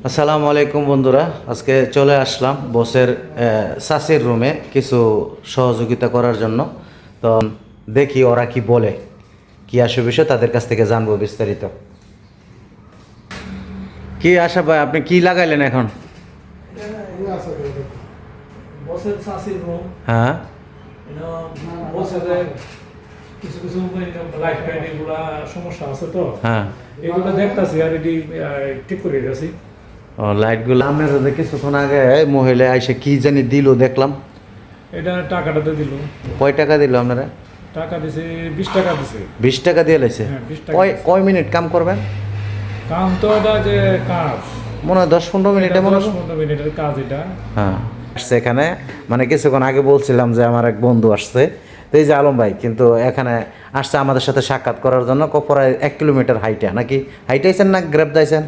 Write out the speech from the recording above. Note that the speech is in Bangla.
আসসালামু আলাইকুম বন্ধুরা, আজকে চলে আসলাম বসের চাচির রুমে কিছু সহযোগিতা করার জন্য। তো দেখি ওরা কি বলে, কি আসে বিষয় তাদের কাছ থেকে জানবো বিস্তারিত। কি আশা ভাই, আপনি কি লাগাইলেন এখন? বসের শাসির রুম হ্যাঁ, বসের কিছু কিছু লাইট টাইট এগুলা সমস্যা আছে তো হ্যাঁ। এগুলো দেখতাছি আর এটি ঠিক করে গেছি। ও, লাইটগুলো আপনার কিছুক্ষণ আগে মহিলা এসে কি জানি দিল দেখলাম। এটা টাকাটা তো দিল। কয় টাকা দিল আপনারা? টাকা দিছে 20 টাকা দিছে। 20 টাকা দিয়ে লাইছে। হ্যাঁ, 20 টাকা কয় দিছে। কয় মিনিট কাম করবেন? কাম তো এটা যে কাজ মনে হয় 10-15 মিনিটে মনে হয়। 10-15 মিনিটের কাজ এটা। হ্যাঁ, আসছে এখানে, মানে কিছুক্ষণ আগে বলছিলাম যে আমার এক বন্ধু আসছে, তো এই যে আলম ভাই কিন্তু এখানে আসছে আমাদের সাথে সাক্ষাৎ করার জন্য। প্রায় 1 কিলোমিটার হাইটে, নাকি হাইটে আইছেন না গ্রেপ দাইছেন?